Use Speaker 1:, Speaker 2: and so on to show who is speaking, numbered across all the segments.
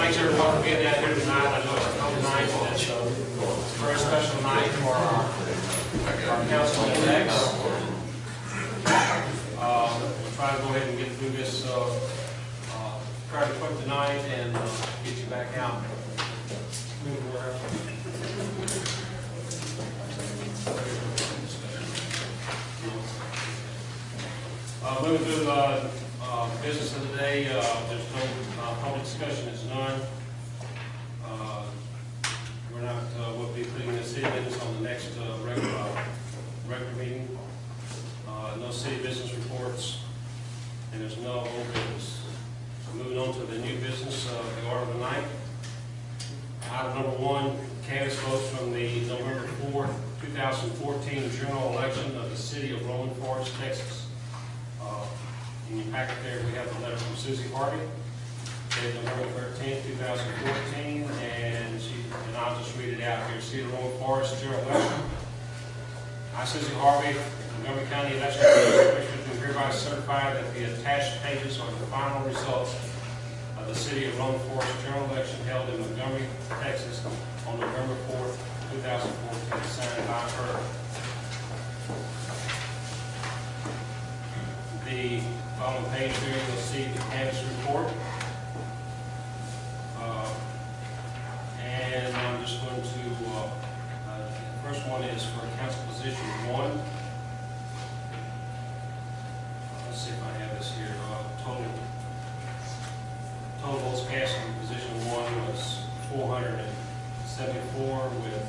Speaker 1: thanks everyone for being down here tonight. I know it's a couple nights, and it's a very special night for our council elects. We'll try to go ahead and get through this fairly quick tonight and get you back out. Moving through the business of the day, there's no public discussion, is none. We're not, we'll be putting the city business on the next regular meeting. No city business reports, and there's no old business. So moving on to the new business, the order of the night. Item number 1, canvass votes from the November 4th, 2014 general election of the city of Rolling Forest, Texas. In your packet there, we have a letter from Susie Harvey, dated November 13th, 2014, and I'll just read it out here. City of Rolling Forest general election. I, Susie Harvey, Montgomery County Election Commissioner, do hereby certify that the attached pages are the final results of the City of Rolling Forest general election held in Montgomery, Texas, on November 4th, 2014, signed by her. The following page here, you'll see the canvass report. And I'm just going to, the first one is for council position 1. Let's see if I have this here. Total votes cast in position 1 was 474, with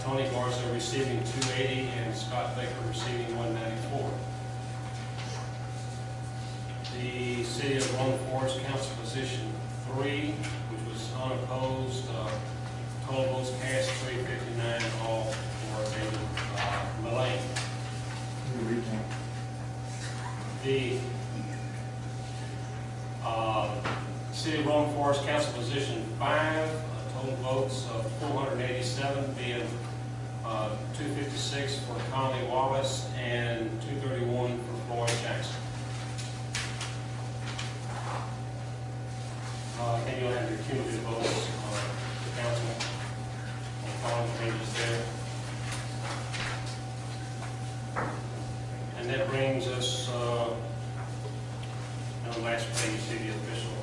Speaker 1: Tony Garza receiving 280 and Scott Baker receiving 194. The City of Rolling Forest Council position 3, which was unopposed, total votes cast 359, all for David Mullane. The City of Rolling Forest Council position 5, total votes of 487, being 256 for Conley Wallace and 231 for Floyd Jackson. And you'll have your cumulative votes on the council on the following pages there. And that brings us on the last page, you see the official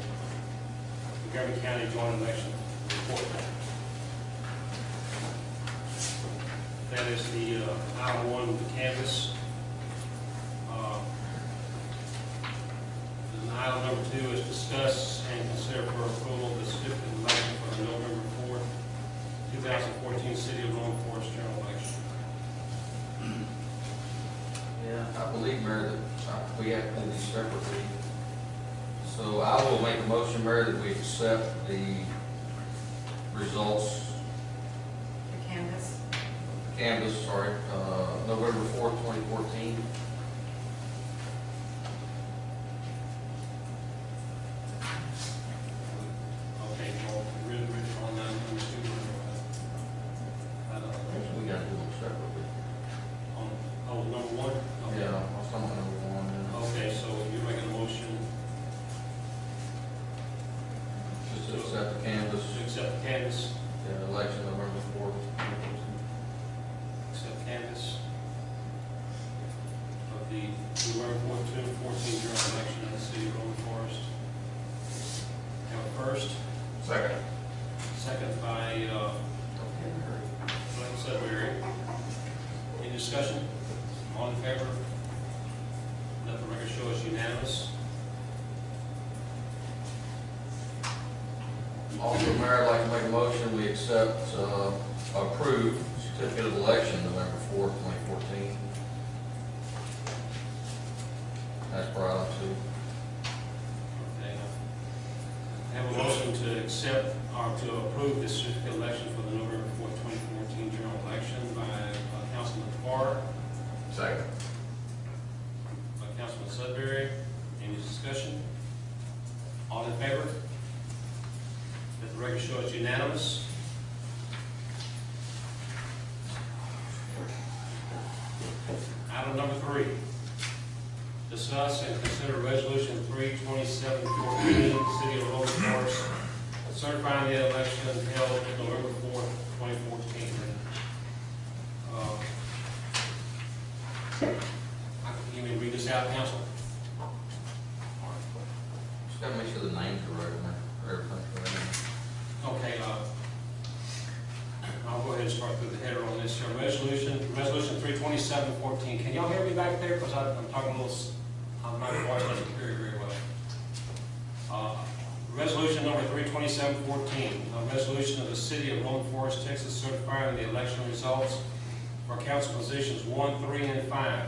Speaker 1: Montgomery County joint election report. That is the item 1 of the canvass. Item number 2 is discuss and consider for approval the certificate of election for the November 4th, 2014 City of Rolling Forest general election.
Speaker 2: Yeah, I believe, Mayor, that we have to do these separately. So I will make a motion, Mayor, that we accept the results.
Speaker 3: The canvas.
Speaker 2: Canvas, sorry, November 4th, 2014. We got to do them separately.
Speaker 1: Oh, number 1? Okay.
Speaker 2: Yeah, I was talking about number 1.
Speaker 1: Okay, so you're making a motion
Speaker 2: Just to accept the canvas,
Speaker 1: to accept the canvas,
Speaker 2: election November 4th.
Speaker 1: accept canvas of the November 4th, 2014 general election of the City of Rolling Forest. Have a first,
Speaker 4: Second.
Speaker 1: second by Glenn Sudbury. Any discussion? All in favor? Let the record show us unanimous.
Speaker 2: Also, Mayor, I'd like to make a motion, we accept, approve certificate of election November 4th, 2014. That's for item 2.
Speaker 1: Okay. I have a motion to accept or to approve this certificate of election for the November 4th, 2014 general election by Councilman Farr,
Speaker 4: Second.
Speaker 1: by Councilman Sudbury. Any discussion? All in favor? Let the record show it's unanimous. Item number 3. Discuss and consider resolution 3/27/14, City of Rolling Forest held November 4th, 2014. You may read this out, council?
Speaker 2: Just gotta make sure the names are right, or everything's right.
Speaker 1: Okay, I'll go ahead and start through the header on this here. Resolution 32714. Can y'all hear me back there? Because I'm talking a little, I'm not watching this very, very well. Resolution number 32714, a resolution of the City of Rolling Forest, Texas, certifying the election results for council positions 1, 3, and 5.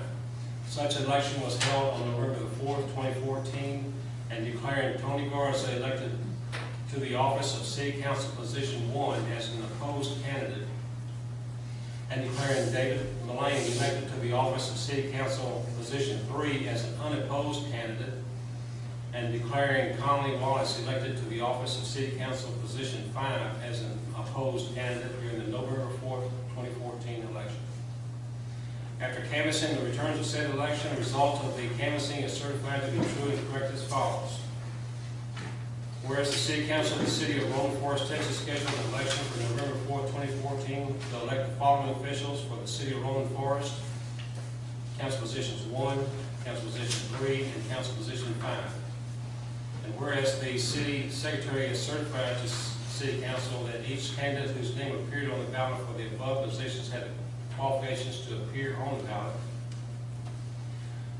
Speaker 1: Such election was held on November the 4th, 2014, and declaring Tony Garza elected to the office of City Council Position 1 as an opposed candidate, and declaring David Mullane elected to the office of City Council Position 3 as an unopposed candidate, and declaring Conley Wallace elected to the office of City Council Position 5 as an opposed candidate during the November 4th, 2014 election. After canvassing the returns of said election, the result of the canvassing is certified to be true and correct as follows. Whereas the City Council of the City of Rolling Forest, Texas scheduled an election for November 4th, 2014 to elect the following officials for the City of Rolling Forest: Council Positions 1, Council Position 3, and Council Position 5. And whereas the City Secretary has certified to City Council that each candidate whose name appeared on the ballot for the above positions had the qualifications to appear on the ballot.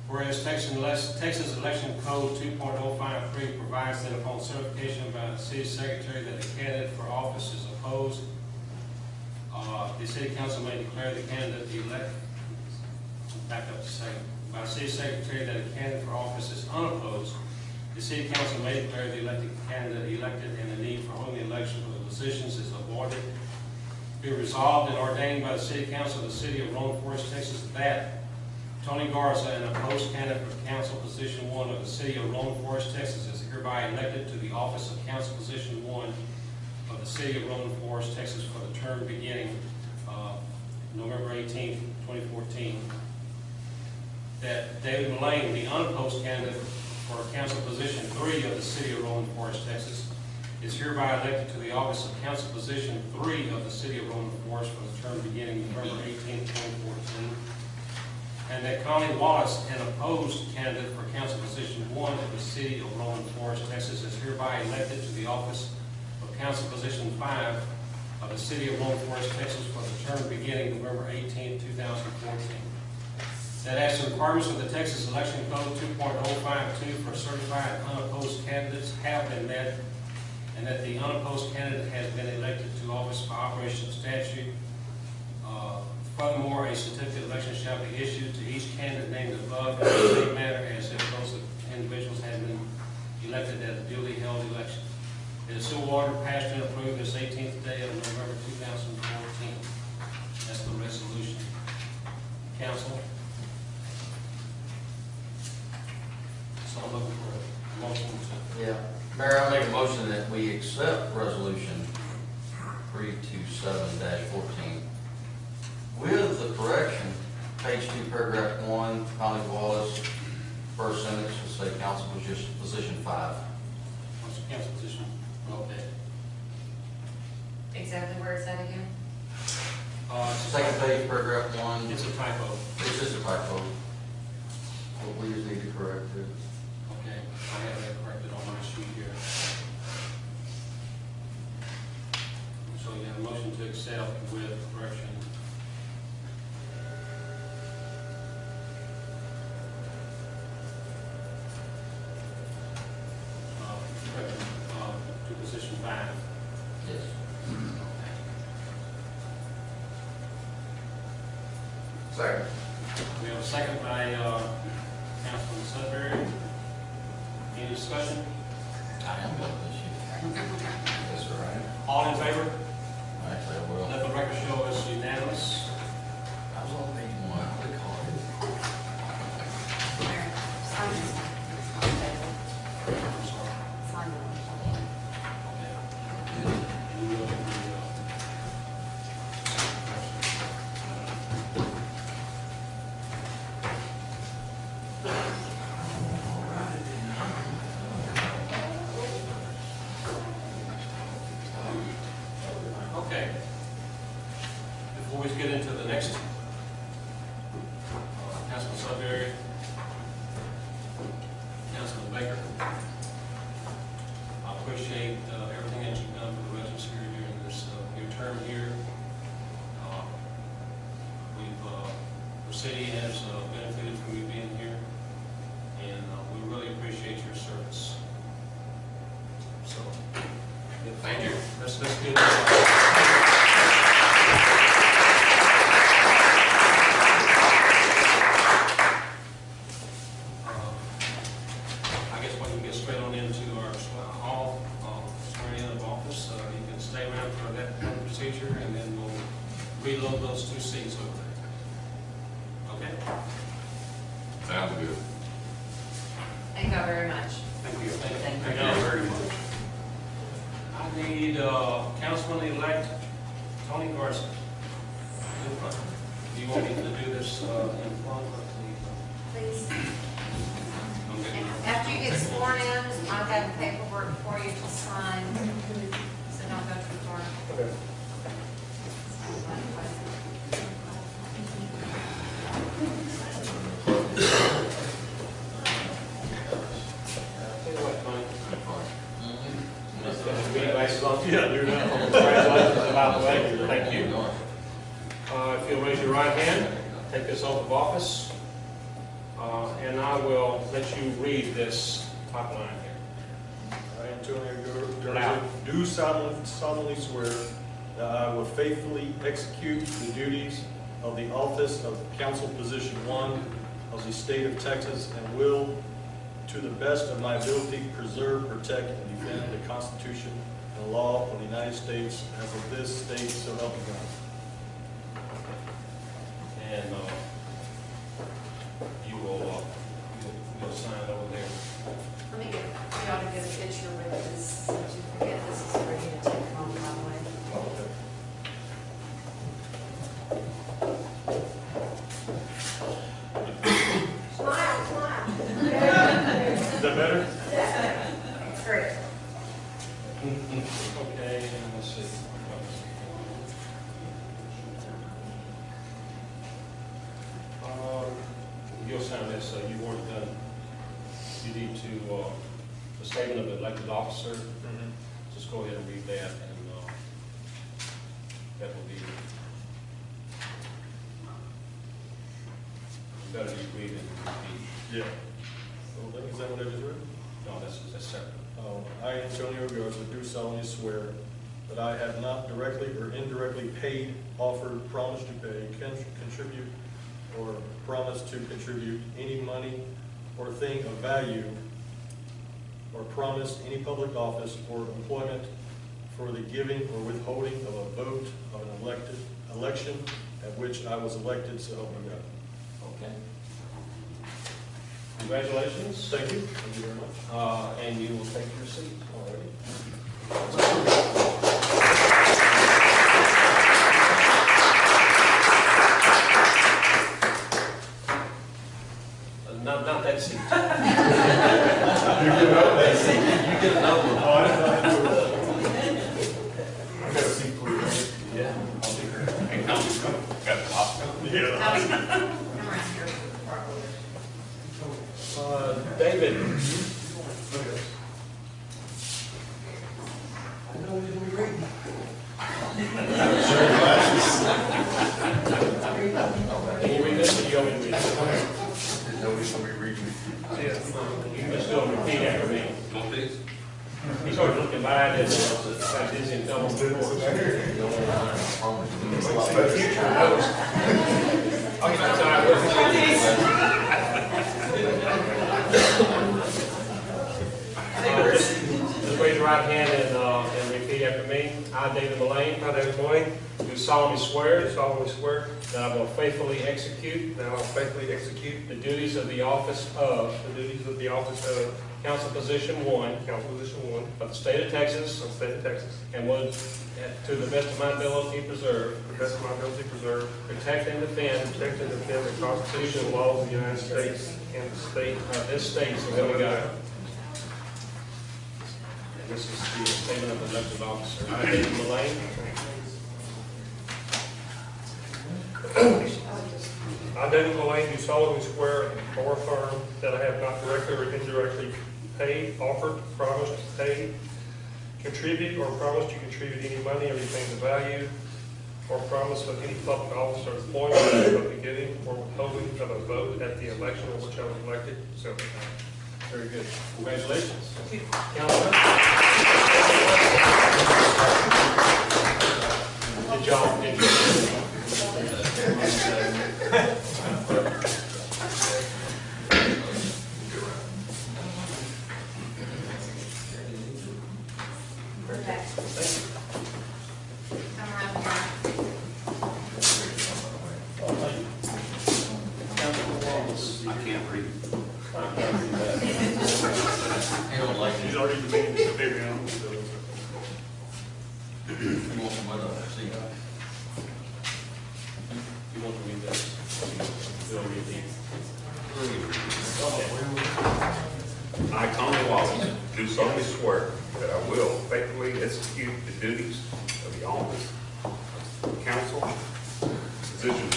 Speaker 1: Whereas Texas Election Code 2.053 provides that upon certification by the City Secretary that a candidate for office is opposed, the City Council may declare the candidate by the City Secretary that a candidate for office is unopposed. The City Council may declare the elected candidate elected and the need for holding the election for the positions is avoided. Be resolved and ordained by the City Council of the City of Rolling Forest, Texas, that Tony Garza, an opposed candidate for Council Position 1 of the City of Rolling Forest, Texas, is hereby elected to the office of Council Position 1 of the City of Rolling Forest, Texas, for the term beginning November 18th, 2014. That David Mullane, the unopposed candidate for Council Position 3 of the City of Rolling Forest, Texas, is hereby elected to the office of Council Position 3 of the City of Rolling Forest for the term beginning November 18th, 2014. And that Conley Wallace, an opposed candidate for Council Position 1 of the City of Rolling Forest, Texas, is hereby elected to the office of Council Position 5 of the City of Rolling Forest, Texas, for the term beginning November 18, 2014. That as the requirements of the Texas Election Code 2.052 for certified unopposed candidates have been met, and that the unopposed candidate has been elected to office by operation of statute. Furthermore, a certificate of election shall be issued to each candidate named above in the same manner as if those individuals had been elected at a duly held election. It is so ordered, passed, and approved this 18th day of November 2014. That's the resolution. Council? So I'm looking for a motion to...
Speaker 2: Yeah. Mayor, I make a motion that we accept resolution 327-14 with the correction, page 2, paragraph 1, Conley Wallace, first sentence will say council position 5.
Speaker 1: What's the council position? Okay.
Speaker 3: Exactly where it's at again?
Speaker 2: Second page, paragraph 1.
Speaker 1: It's a typo.
Speaker 2: It's just a typo. What we just need to correct it.
Speaker 1: Okay, I have that corrected on my sheet here. So you have a motion to accept with correction. To position 5.
Speaker 2: Yes. Second.
Speaker 1: We have a second by Councilman Sudbury. Any discussion?
Speaker 2: I am going this year. That's right.
Speaker 1: All in favor?
Speaker 2: Actually, I will.
Speaker 1: Let the record show us unanimous.
Speaker 2: I was on page 1. What do they call it?
Speaker 3: Mayor, sign this one.
Speaker 1: I'm sorry.
Speaker 3: Sign it.
Speaker 1: Okay. And we'll do the, Before we get into the next Councilman Sudbury, Councilman Baker, I appreciate everything that you've done for the residents here during this your term here. The city has benefited from you being here, and we really appreciate your service. So, thank you. Let's get I guess we can get straight on into our hall swearing in of office. You can stay around for that procedure, and then we'll reload those two seats over there. Okay?
Speaker 4: Sounds good.
Speaker 3: Thank you very much.
Speaker 1: Thank you.
Speaker 3: Thank you.
Speaker 1: Very much. I need Councilman-elect Tony Garza. Do you want me to do this in front of
Speaker 3: Please.
Speaker 1: the? I'm getting-
Speaker 3: After you get sworn in, I'll have paperwork for you to sign, so don't go too far.
Speaker 1: Okay. Tell you what, Tony. Yeah, do that. Congratulations about the way. Thank you. If you'll raise your right hand, take this oath of office, and I will let you read this top line here.
Speaker 5: I, Antonio
Speaker 1: Loud.
Speaker 5: Garza, do solemnly swear that I will faithfully execute the duties of the office of Council Position 1 of the state of Texas and will, to the best of my ability, preserve, protect, and defend the Constitution and law of the United States as of this state, so help me God.
Speaker 1: And you'll sign it over there.
Speaker 3: Let me get, you ought to get a picture with this, since you forget this is for you to take home, by the way. Smile, smile.
Speaker 5: Is that better?
Speaker 3: That's great.
Speaker 1: Okay, and let's see. You'll sign this, you've already done, you need to, the statement of elected officer, just go ahead and read that, and that will be, better you read it than repeat.
Speaker 5: Yeah. Well, is that what I just read?
Speaker 1: No, that's separate.
Speaker 5: I, Antonio Garza, do solemnly swear that I have not directly or indirectly paid, offered, promised to pay, contribute, or promised to contribute any money or thing of value, or promised any public office or employment for the giving or withholding of a vote of an election at which I was elected, so help me God.
Speaker 1: Okay. Congratulations.
Speaker 5: Thank you. Thank you very much.
Speaker 1: And you will take your seat already. Not that seat.
Speaker 2: You get another one.
Speaker 5: Oh, I didn't know. I got a seat for you.
Speaker 1: Yeah, I'll be here.
Speaker 4: Hey, got a pop.
Speaker 5: Yeah.
Speaker 3: Come around here.
Speaker 1: David. Can you read this, or do you want me to read it?
Speaker 4: Nobody's gonna be reading.
Speaker 1: You can just go and repeat after me.
Speaker 4: Want this?
Speaker 1: He started looking by and got dizzy and fell on the floor. But future knows. That's all right Just raise your right hand and repeat after me. I, David Mullane.
Speaker 6: I, David Mullane,
Speaker 1: Do solemnly swear
Speaker 6: do solemnly swear
Speaker 1: that I will faithfully execute
Speaker 6: that I will faithfully execute
Speaker 1: the duties of the office of
Speaker 6: the duties of the office of
Speaker 1: Council Position 1
Speaker 6: Council Position 1
Speaker 1: of the state of Texas
Speaker 6: of the state of Texas,
Speaker 1: and will, to the best of my ability, preserve,
Speaker 6: to the best of my ability, preserve,
Speaker 1: protect, and defend
Speaker 6: protect, and defend the Constitution and laws of the United States and the state.
Speaker 1: this state, so help me God. And this is the statement of the elected officer. I, David Mullane,
Speaker 6: I, Daniel Mullane, do solemnly swear or affirm that I have not directly or indirectly paid, offered, promised, paid, contribute, or promised to contribute any money or anything of value, or promise of any public office or employment of the giving or withholding of a vote at the election in which I was elected, so help me God.
Speaker 5: Very good. Congratulations.
Speaker 1: Did y'all?
Speaker 3: Okay. Come around here.
Speaker 4: I can't read.
Speaker 2: Harold, like,
Speaker 6: He's already debated the big round, so.
Speaker 2: you want somebody to see?
Speaker 1: You want to read this? You'll read these.
Speaker 4: I, Tommy Wallace, do solemnly swear that I will faithfully execute the duties of the office of council, position of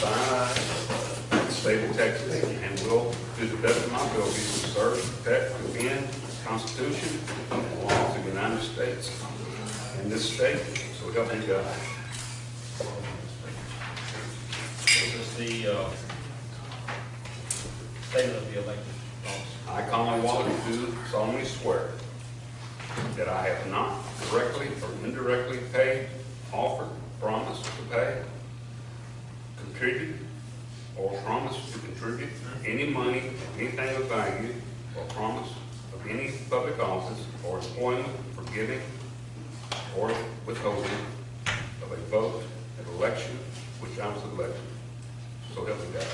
Speaker 4: the state of Texas, and will, to the best of my ability, serve, protect, and defend the Constitution and the laws of the United States and this state, so help me God.
Speaker 1: This is the statement of the elected officer.
Speaker 4: I, Colin Wallace, do solemnly swear that I have not directly or indirectly paid, offered, promised to pay, contributed, or promised to contribute any money, anything of value, or promise of any public office or employment for giving or withholding of a vote at election which I was elected. So help me God.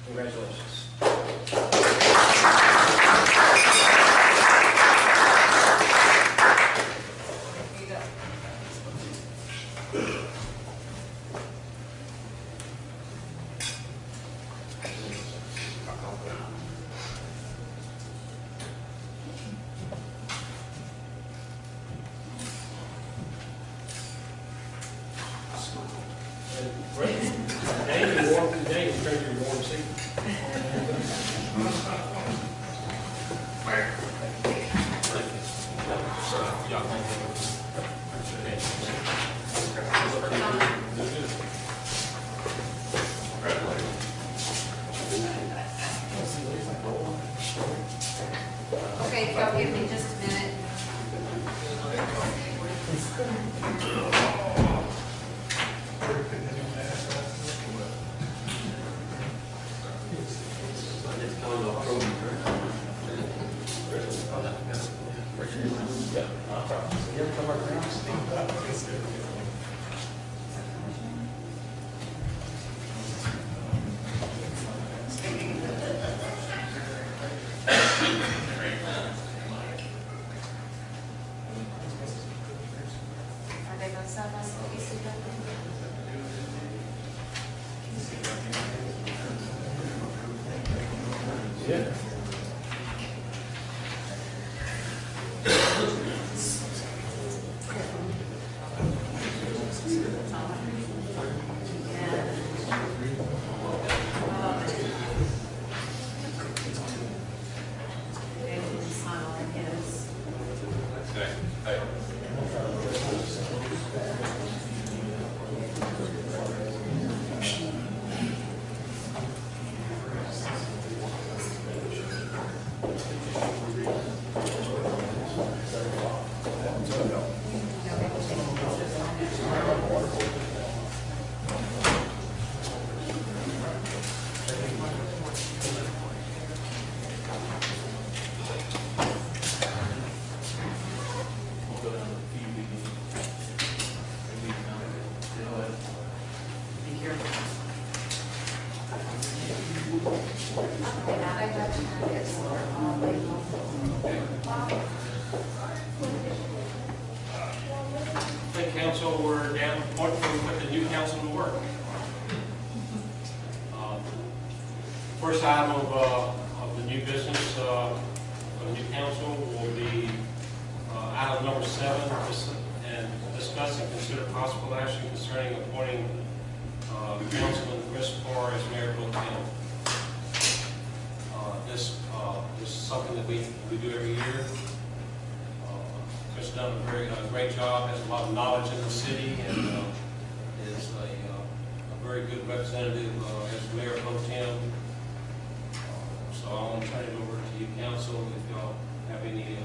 Speaker 1: Congratulations.
Speaker 3: Here you go.
Speaker 1: Great. Daniel, warm, Daniel, turn your warm seat.
Speaker 3: Okay, if y'all give me just a minute. Are they both side by side? You see that?
Speaker 1: Yeah. Okay, council, we're down to the point where we put the new council to work. First item of the new business, of the new council will be item number 7, and discuss and consider possible action concerning appointing Councilman Chris Parr as Mayor Pro Tem. This is something that we do every year. Chris has done a very great job, has a lot of knowledge in the city, and is a very good representative as Mayor Pro Tem. So I want to turn it over to you, council, if y'all have any,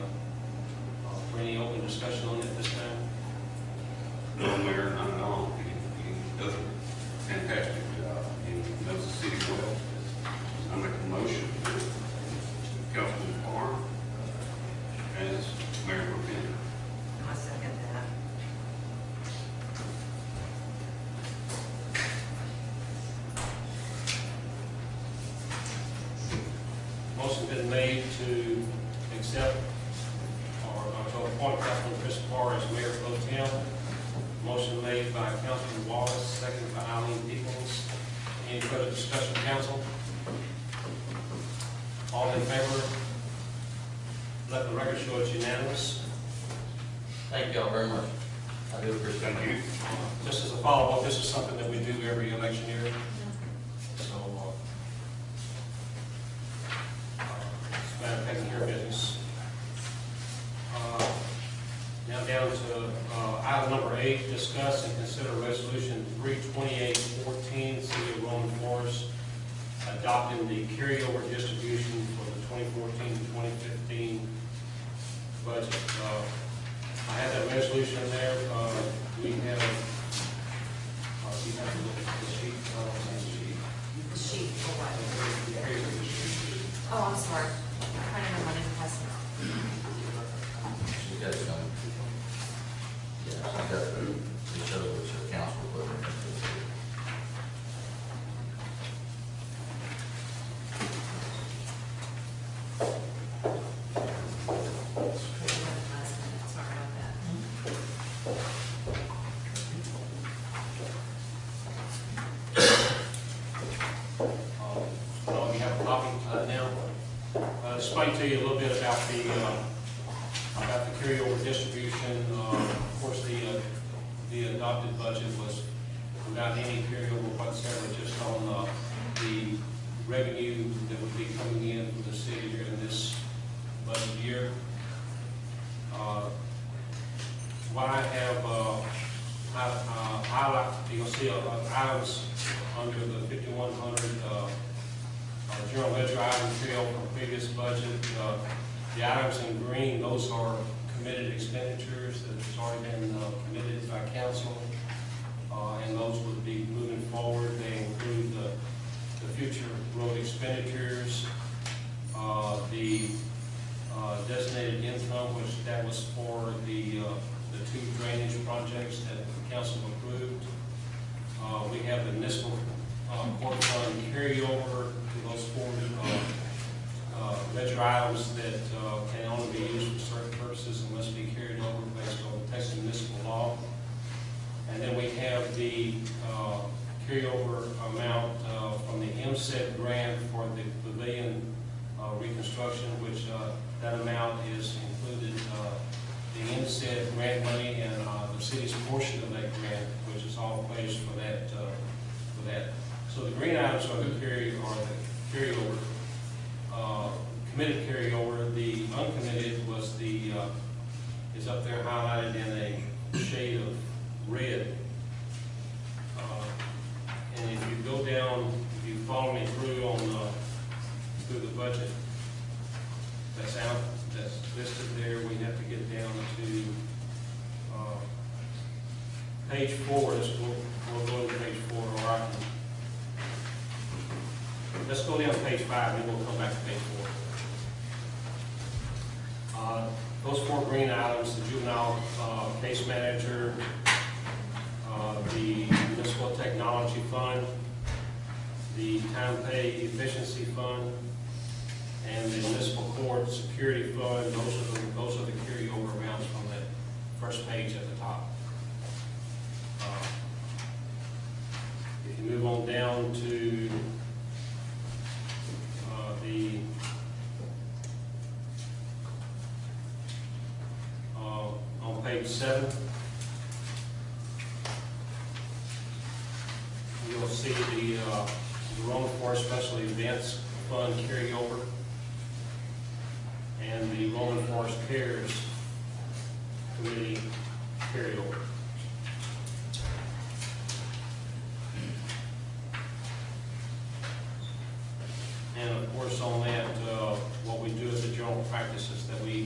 Speaker 1: for any open discussion on it this time.
Speaker 4: No, Mayor, not at all. He does a fantastic job. He knows the city well. I make a motion to Councilman Parr as Mayor Pro Tem.
Speaker 3: I second that.
Speaker 1: Motion been made to accept or to appoint Councilman Chris Parr as Mayor Pro Tem. Motion made by Councilman Wallace, seconded by Eileen Peoples. Any further discussion, council? All in favor? Let the record show it's unanimous.
Speaker 2: Thank y'all very much. I do appreciate it.
Speaker 4: Thank you.
Speaker 1: Just as a follow-up, this is something that we do every election year. So, it's a matter of taking care of business. Now down to item number 8, discuss and consider resolution 32814, City of Roman Forest, adopting the carryover distribution for the 2014-2015 budget. I have that resolution there. We have, you have to look at the sheet.
Speaker 3: The sheet for what?
Speaker 1: The carryover distribution.
Speaker 3: Oh, I'm sorry. I don't know, I didn't pass it out.
Speaker 2: She got some. Yeah, she got to show which the council put in.
Speaker 3: Sorry about that.
Speaker 1: Well, we have a copy now. Explain to you a little bit about the carryover distribution. Of course, the adopted budget was without any carryover whatsoever, just on the revenue that would be coming in from the city during this budget year. What I have highlight, you'll see items under the 5100 general ledger item trail from previous budget. The items in green, those are committed expenditures that has already been committed by council, and those would be moving forward. They include the future road expenditures, the designated income, which that was for the 2 drainage projects that the council approved. We have the municipal court fund carryover to those 4 ledger items that can only be used for certain purposes and must be carried over based on Texas municipal law. And then we have the carryover amount from the MSED grant for the pavilion reconstruction, which that amount is included the MSED grant money and the city's portion of that grant, which is all placed for that. So the green items are the carryover, committed carryover. The uncommitted was is up there highlighted in a shade of red. And if you go down, if you follow me through on through the budget that's listed there, we have to get down to page 4. We'll go to page 4, or I can. Let's go down to page 5, and then we'll come back to page 4. Those 4 green items: the juvenile case manager, the municipal technology fund, the time pay efficiency fund, and the municipal court security fund. Those are the carryover amounts from that first page at the top. If you move on down to on page 7, you'll you'll see the Roman Forest Special Events Fund carryover and the Roman Forest Cares Committee carryover. And of course, on that, what we do as a general practice is that we'll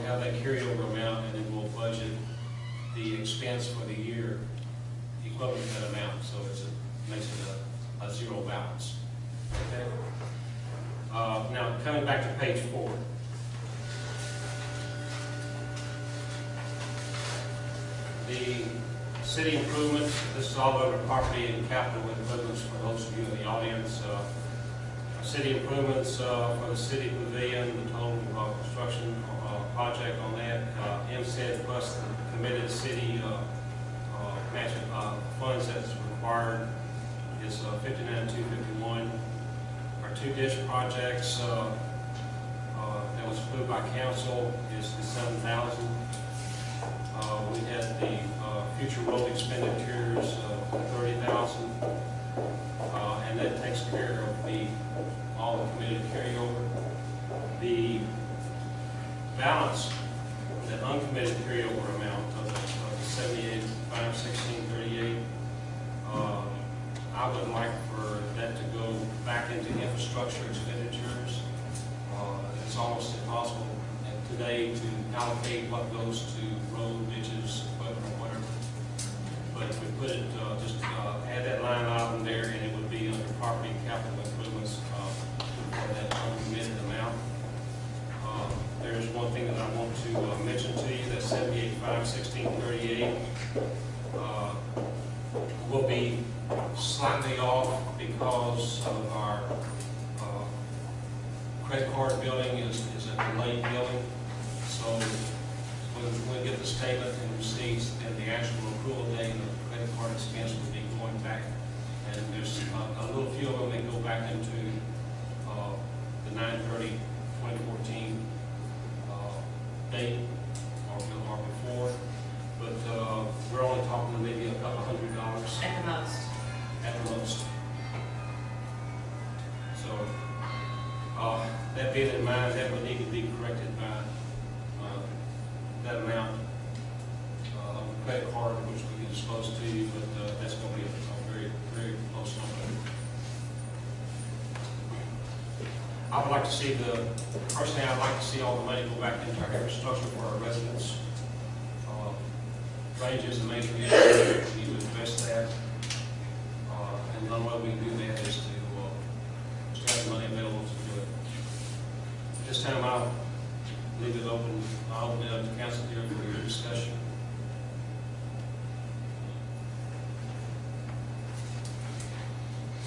Speaker 1: have that carryover amount, and then we'll budget the expense for the year equivalent to that amount, so makes it a zero balance. Okay? Now, coming back to page 4. The city improvements, this is all under property and capital improvements for those of you in the audience. City improvements for the city pavilion, the total construction project on that, MSED plus the committed city matching funds that's required is $59,251. Our 2 ditch projects that was approved by council is $7,000. We had the future road expenditures of $30,000, and that takes care of all the committed carryover. The balance, the uncommitted carryover amount of $78,516.38. I would like for that to go back into infrastructure expenditures. It's almost impossible today to allocate what goes to road, ditches, equipment, or whatever. But if we put it, just add that line item there, and it would be under property and capital improvements for that uncommitted amount. There's one thing that I want to mention to you, that $78,516.38 will be slightly off because of our credit card billing is a delayed billing. So when we get the statement and receipts, then the actual accrual date of the credit card expense will be going back. And there's a little few of them that go back into the 9/30/2014 date or before. But we're only talking maybe a couple $100
Speaker 3: At the most.
Speaker 1: at the most. So that being in mind, that would need to be corrected by that amount of credit card, which we can disclose to you, but that's going to be a very, very close number. I would like to see personally, I'd like to see all the money go back into our infrastructure for our residents. Ranges and major issues, we need to invest that. And the only way we can do that is to have the money available to do it. This time I'll leave it open. I'll open it up to council here for your discussion.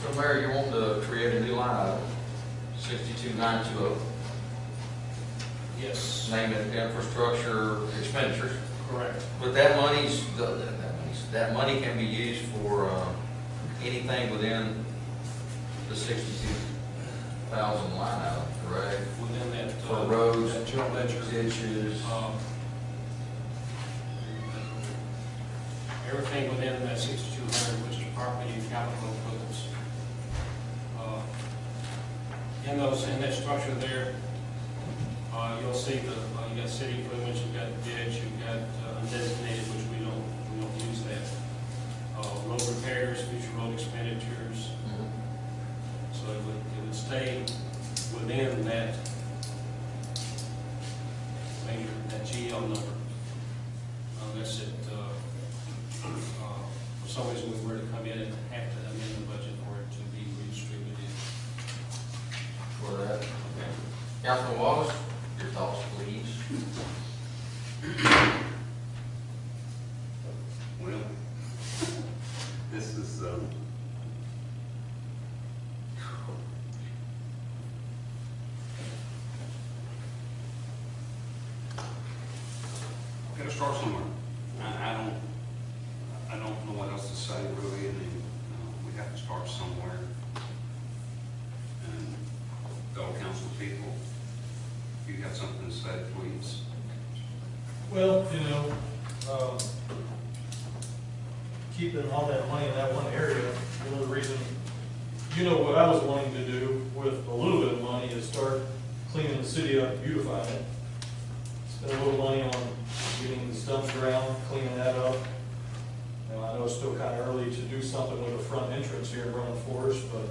Speaker 2: So Mayor, you want to create a new line item, 62,920,
Speaker 1: Yes,
Speaker 2: name it infrastructure expenditures.
Speaker 1: correct.
Speaker 2: But that money can be used for anything within the 62,000 line item, correct?
Speaker 1: Within that.
Speaker 2: For roads,
Speaker 1: that joint ledger.
Speaker 2: ditches.
Speaker 1: Everything within that 6,200, which is property and capital improvements. In that structure there, you'll see you got city improvements, you've got ditch, you've got undesignated, which we don't use that. Road repairs, future road expenditures. So it would stay within that major, that GL number. Unless it, for some reason we were to come in and have to amend the budget for it to be redistributed.
Speaker 2: For that. Okay. Councilman Wallace, your thoughts, please.
Speaker 4: Well, this is, we gotta start somewhere. I don't know what else to say really, I mean, we have to start somewhere. And fellow council people, if you got something to say, please.
Speaker 5: Well, keeping all that money in that one area. You know, the reason, you know, what I was wanting to do with a little bit of money is start cleaning the city up, beautifying it. Spend a little money on getting the stumps around, cleaning that up. You know, I know it's still kind of early to do something with the front entrance here in Roman Forest, but,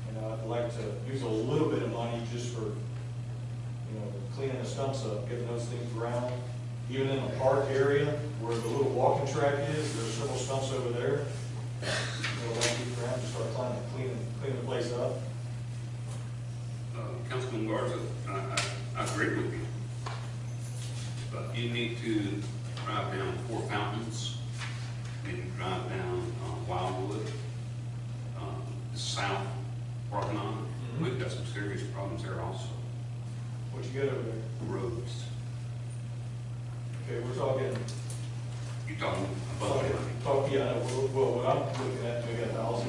Speaker 5: you know, I'd like to use a little bit of money just for, you know, cleaning the stumps up, getting those things around. Even in the park area where the little walking track is, there's several stumps over there. You know, like keep around, just start cleaning the place up.
Speaker 4: Councilman Garza, I agree with you. But you need to drive down Four Fountains, maybe drive down Wildwood, south, working on it. We've got some serious problems there also.
Speaker 5: What you get over there?
Speaker 4: Roads.
Speaker 5: Okay, we're talking,
Speaker 4: You talking about money?
Speaker 5: yeah, well, what I'm looking at, maybe $1,000,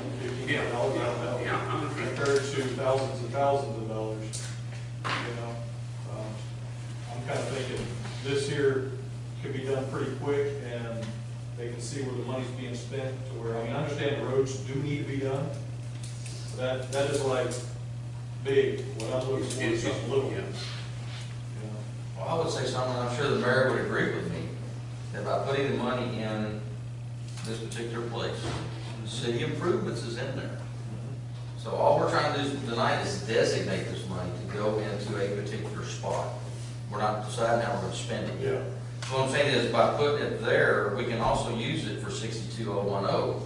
Speaker 4: Yeah,
Speaker 5: $1,500, I don't know.
Speaker 4: yeah, I'm agree.
Speaker 5: Compared to thousands and thousands of dollars, you know? I'm kind of thinking this here could be done pretty quick and they can see where the money's being spent to where, I mean, I understand the roads do need to be done. That is like big, what I'm looking for is something little.
Speaker 4: Yeah.
Speaker 5: You know?
Speaker 2: Well, I would say something, I'm sure the mayor would agree with me, that by putting the money in this particular place, city improvements is in there. So all we're trying to do tonight is designate this money to go into a particular spot. We're not deciding how we're going to spend it yet. So what I'm saying is by putting it there, we can also use it for 62010,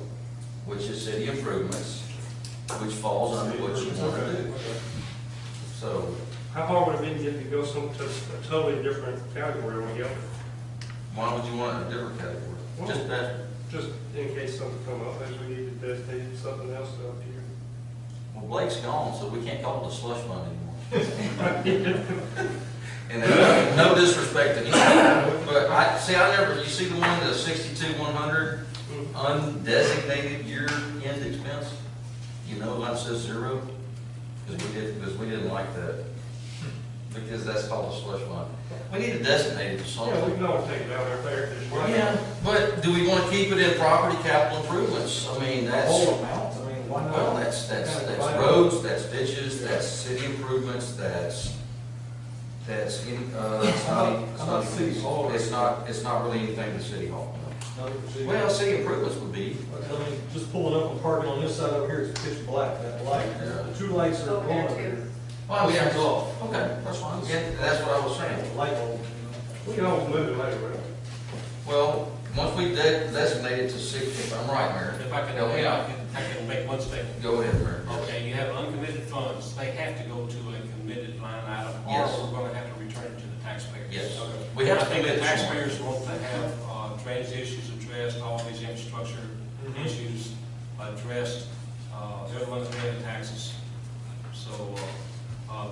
Speaker 2: which is city improvements, which falls under what you want to do. So
Speaker 6: How far would it be to go to a totally different category when you go?
Speaker 2: why would you want it in a different category? Just that,
Speaker 6: Just in case something come up, as we need to designate something else up here.
Speaker 2: well, Blake's gone, so we can't call it a slush fund anymore. And no disrespect to him, but I never, you see the one, the 62-100 undesignated year-end expense? You know, mine says 0, because we didn't like that, because that's called a slush fund. We need to designate it to
Speaker 6: Yeah, we
Speaker 2: something.
Speaker 6: can always take it out there if there's.
Speaker 2: Yeah, but do we want to keep it in property capital improvements? I mean,
Speaker 5: The
Speaker 2: that's.
Speaker 5: whole amount, I mean, why not?
Speaker 2: Well, that's roads, that's ditches, that's city improvements, that's any,
Speaker 5: I'm not City Hall.
Speaker 2: it's not really anything to City Hall.
Speaker 5: Nothing for city.
Speaker 2: Well, city improvements would be,
Speaker 5: I mean, just pulling up and parking on this side over here, it's pitch black, that light.
Speaker 2: Yeah.
Speaker 5: The two lights are
Speaker 3: Over there
Speaker 5: on up
Speaker 3: too.
Speaker 5: here.
Speaker 2: well, yeah, okay, that's fine, again, that's what I was saying.
Speaker 5: Light bulb.
Speaker 6: We can always move it later, right?
Speaker 2: Well, once we designate it to 60, if I'm right, Mayor.
Speaker 1: If I can,
Speaker 2: Help me out.
Speaker 1: I can make one statement.
Speaker 2: Go ahead, Mayor.
Speaker 1: Okay, you have uncommitted funds, they have to go to a committed line item, or
Speaker 2: Yes.
Speaker 1: we're gonna have to return it to the taxpayers.
Speaker 2: Yes.
Speaker 1: Okay.
Speaker 2: We have
Speaker 1: I
Speaker 2: to
Speaker 1: think the
Speaker 2: commit this one.
Speaker 1: taxpayers want to have, drainage issues addressed, all these infrastructure issues addressed, everyone's paying taxes. So,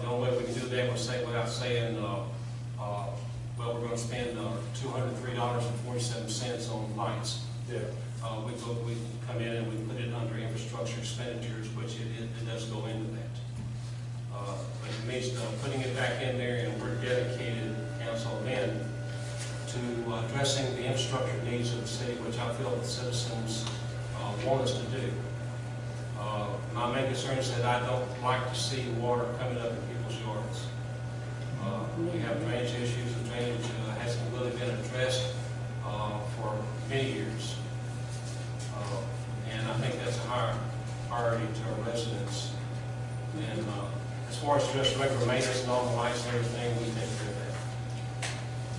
Speaker 1: the only way we can do that was say, without saying, well, we're gonna spend, $203.47 on lights.
Speaker 5: Yeah.
Speaker 1: We come in and we put it under infrastructure expenditures, which it does go into that. But it means putting it back in there, and we're dedicated, council men, to addressing the infrastructure needs of the city, which I feel the citizens want us to do. My main concern is that I don't like to see water coming up in people's yards. We have drainage issues, and drainage hasn't really been addressed for many years. And I think that's a higher priority to our residents. And as far as just regular maintenance and all the lights and everything, we take care of that.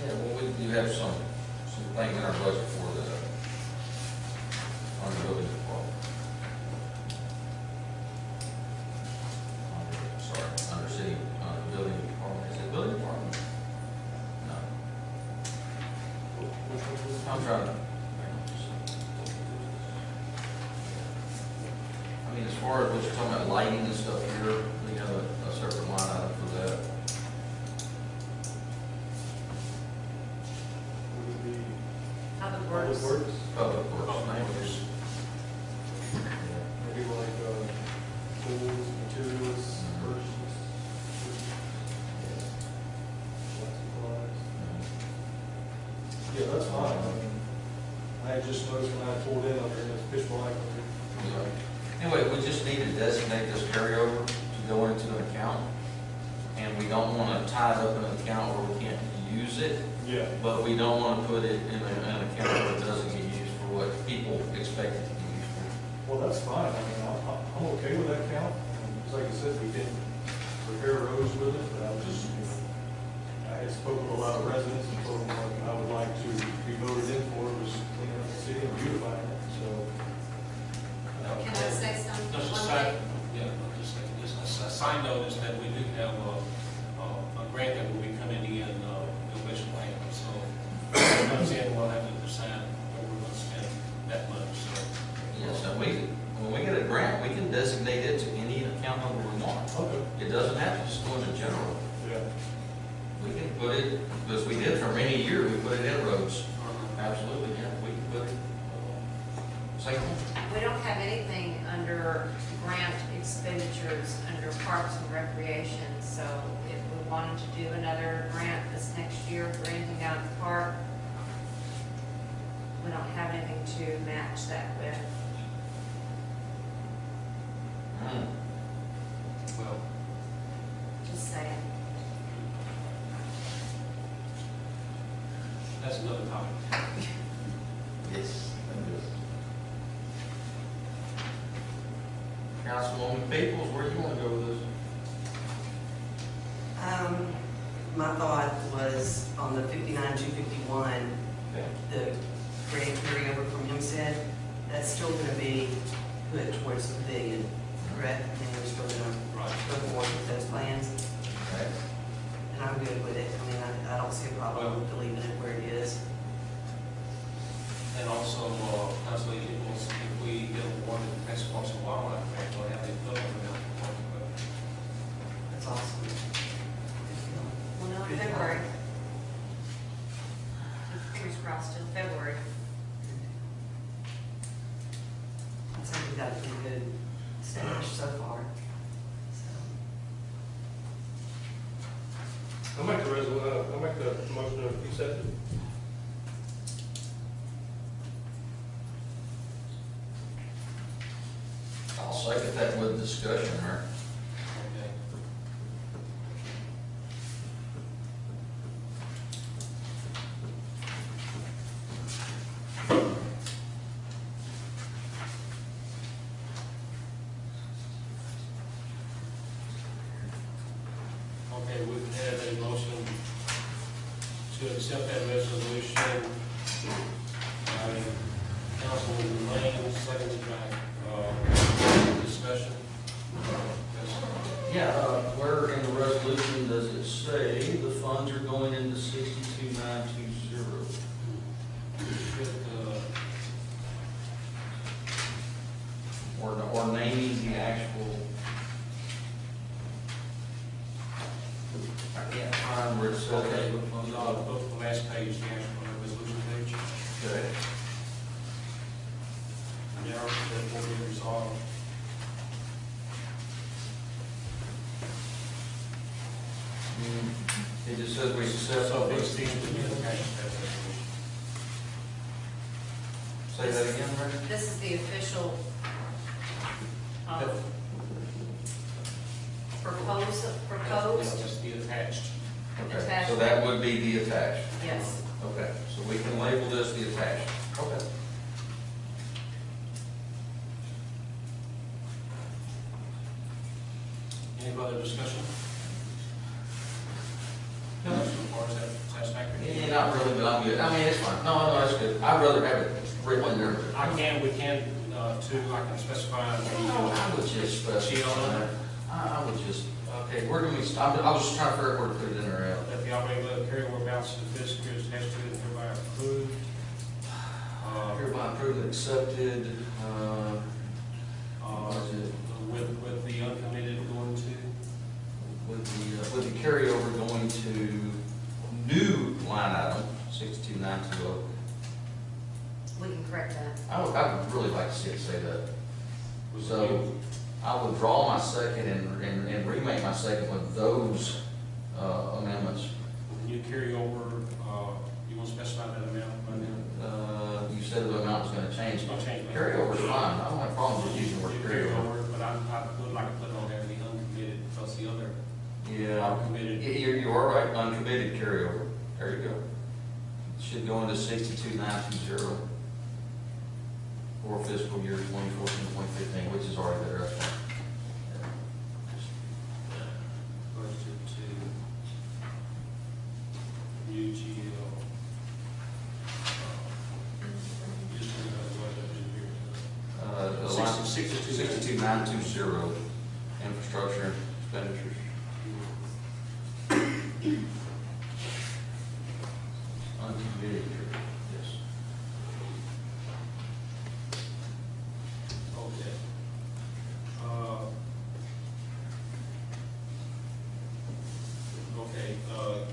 Speaker 2: Yeah, well, we do have some thing in our budget for the, on the building department. Under city, building department, is it building department? No, I'm trying to. I mean, as far as what you're talking about, lighting and stuff here, we have a separate line item for that.
Speaker 5: Would it be
Speaker 3: Public
Speaker 5: Public
Speaker 3: Works.
Speaker 5: Works?
Speaker 2: Public Works,
Speaker 1: Oh,
Speaker 2: thank you.
Speaker 5: Maybe like, tools, materials, purchases. Supplies. Yeah, that's fine, I mean, I just noticed when I pulled in over in the fishbowl line.
Speaker 2: Anyway, we just need to designate this carryover to go into an account. And we don't want to tie it up in an account where we can't use it,
Speaker 5: Yeah.
Speaker 2: but we don't want to put it in an account where it doesn't get used for what people expect it to be used for.
Speaker 5: Well, that's fine. I mean, I'm okay with that count. Because like I said, we can repair roads with it, but I was just, I had spoken to a lot of residents and told them like I would like to be voted in for was cleaning up the city and beautifying it, so.
Speaker 3: Can I say something?
Speaker 1: Just a
Speaker 3: One
Speaker 1: side,
Speaker 3: thing?
Speaker 1: yeah, just a side note is that we do have a grant that will be coming in, the West Plan, so when it comes in, we'll have to decide where we're gonna spend that money, so.
Speaker 2: Yes, and when we get a grant, we can designate it to any account number we want.
Speaker 5: Okay.
Speaker 2: It doesn't have to just go into general.
Speaker 5: Yeah.
Speaker 2: We can put it, because we did for many years, we put it in roads. Absolutely, yeah, we can put it. Second one?
Speaker 3: We don't have anything under grant expenditures under Parks and Recreation, so if we wanted to do another grant this next year for anything out at the park, we don't have anything to match that with.
Speaker 2: Hmm.
Speaker 1: Well,
Speaker 3: Just saying.
Speaker 1: that's another topic.
Speaker 2: Yes. Councilwoman Peoples, where do you want to go with this?
Speaker 7: My thought was on the 59-251,
Speaker 2: Okay.
Speaker 7: the grant carryover from HIMSED, that's still gonna be put towards the pavilion, correct? And we're still gonna
Speaker 1: Right.
Speaker 7: go forward with those plans,
Speaker 2: Okay.
Speaker 7: and I'm good with it. I mean, I don't see a problem with leaving it where it is.
Speaker 1: And also, constantly, if we get awarded the Texas Parks and Wildlife Grant, we'll have the equivalent amount of money.
Speaker 7: That's awesome.
Speaker 3: Well, no, in
Speaker 7: Good
Speaker 3: February.
Speaker 7: thought.
Speaker 3: Fingers crossed in February.
Speaker 7: I think we got a pretty good stash so far. So,
Speaker 6: I'll make the motion to accept it.
Speaker 2: I'll second that with discussion, Mayor.
Speaker 1: Okay. Okay, we've had a motion to accept that resolution by Councilman Lane, seconded by, discussion. Yes.
Speaker 2: Yeah, where in the resolution does it say the funds are going into 62920?
Speaker 1: Should,
Speaker 2: Or naming the actual. I can't find where it says.
Speaker 1: Okay,
Speaker 2: what funds are.
Speaker 1: go to the last page, the actual resolution page.
Speaker 2: Okay.
Speaker 1: Now, that will be resolved.
Speaker 2: It just says we accept.
Speaker 1: So these things will be attached to that resolution.
Speaker 2: Say that again, Rick?
Speaker 3: This is the official, proposed,
Speaker 1: Just be attached.
Speaker 2: Okay, so that would be the attached.
Speaker 3: yes.
Speaker 2: Okay, so we can label this the attached. Okay.
Speaker 1: Any further discussion? No, so far as that satisfactory?
Speaker 2: Yeah, not really, but I'm good. I mean, it's fine. No, that's good. I'd rather have it written in there.
Speaker 1: We can, too, I can specify.
Speaker 2: No, I would just,
Speaker 1: Sheet on it?
Speaker 2: I would just, okay, where can we, I was just trying to figure out where to put it in there at.
Speaker 1: That the operating budget carryover balance of the fiscal year is attached to it and hereby approved.
Speaker 2: Hereby approved and accepted,
Speaker 1: With the uncommitted going to,
Speaker 2: with the carryover going to new line item, 62920.
Speaker 3: We can correct that.
Speaker 2: I would really like to see it say that.
Speaker 1: was
Speaker 2: So I would draw my second and remake my second with those amendments.
Speaker 1: When you carry over, you want to specify that amount by now?
Speaker 2: You said the amount change.
Speaker 1: It's gonna change.
Speaker 2: Carryover's fine, I don't have problems with using the word carryover.
Speaker 1: Carryover, but I would like to put on there the uncommitted, because the other
Speaker 2: Yeah,
Speaker 1: uncommitted.
Speaker 2: you are right, uncommitted carryover, there you go. Should go into 62,920 for fiscal year 2014-2015, which is already there, that's fine.
Speaker 1: Budget to UGL. Just what I did here.
Speaker 2: The line
Speaker 1: 62.
Speaker 2: 62,920, infrastructure expenditures. Uncommitted, yes.
Speaker 1: Okay. Okay, I'll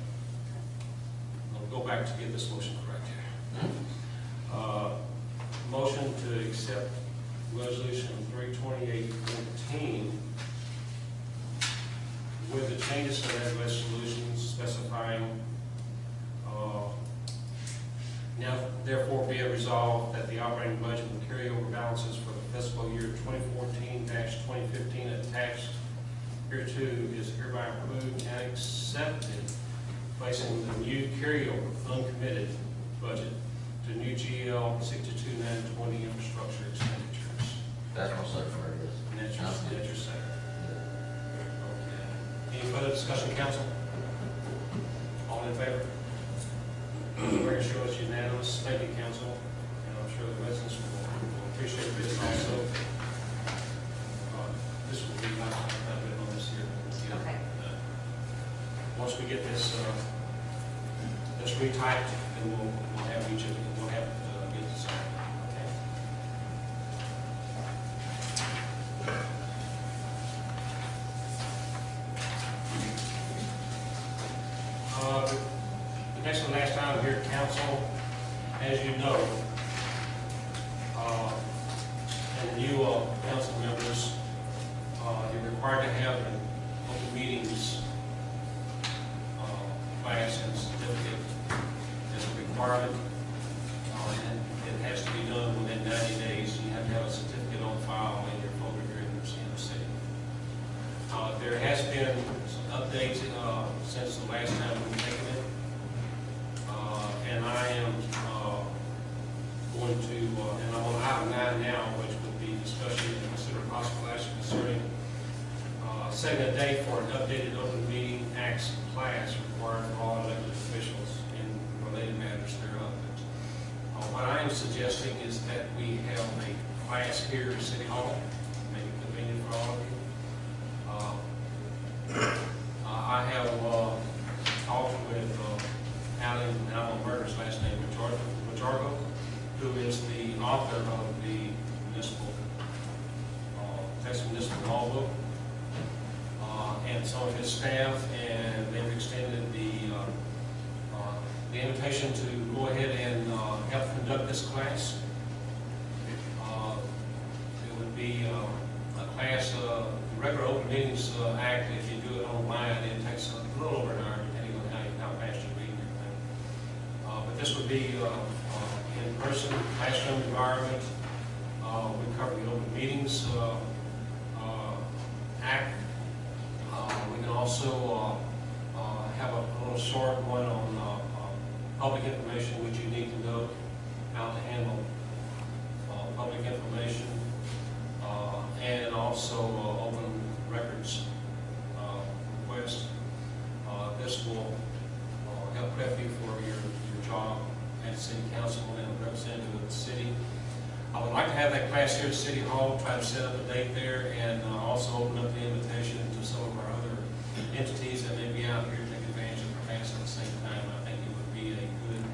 Speaker 1: go back to get this motion correct here. Motion to accept resolution 32814 with the changes to that resolution specifying, now therefore be it resolved that the operating budget and carryover balances for the fiscal year 2014-2015 attached hereto is hereby approved and accepted, placing the new carryover uncommitted budget to new GL 62,920 infrastructure expenditures.
Speaker 2: That's my second word, yes.
Speaker 1: And that's your second. Okay. Any further discussion, council? All in favor? Very sure it's unanimous. Thank you, council. And I'm sure the residents will appreciate this also. This will be nice to have a bit on this here.
Speaker 3: Okay.
Speaker 1: Once we get this, this retyped, then we'll have each of you, we'll have to get this on. Okay. The next and last item here, council, as you know, and you council members, you're required to have an open meetings class and certificate as a requirement, and it has to be done within 90 days. You have to have a certificate on file in your folder here in the city. There has been some updates since the last time we've taken it. And I am going to, and I'm on item 9 now, which would be discussion and consider possible action concerning setting a date for an updated open meeting acts class required for all elected officials in related matters thereof. What I am suggesting is that we have a class here at City Hall, make it convenient for all of you. I have talked with Alan, and I'm going to murder his last name, Majargo, who is the author of the municipal, Texas Municipal Law Book, and some of his staff, and they've extended the invitation to go ahead and help conduct this class. It would be a class, the regular Open Meetings Act, if you do it online, it takes a little over an hour, depending on how fast you read everything. But this would be in-person, classroom environment. We cover the Open Meetings Act. We can also have a little short one on public information, which you need to know how to handle public information, and also open records requests. This will help prep you for your job as city council and representative of the city. I would like to have that class here at City Hall, try to set up a date there, and also open up the invitation to some of our other entities that may be out here to take advantage of the class at the same time. I think it would be a good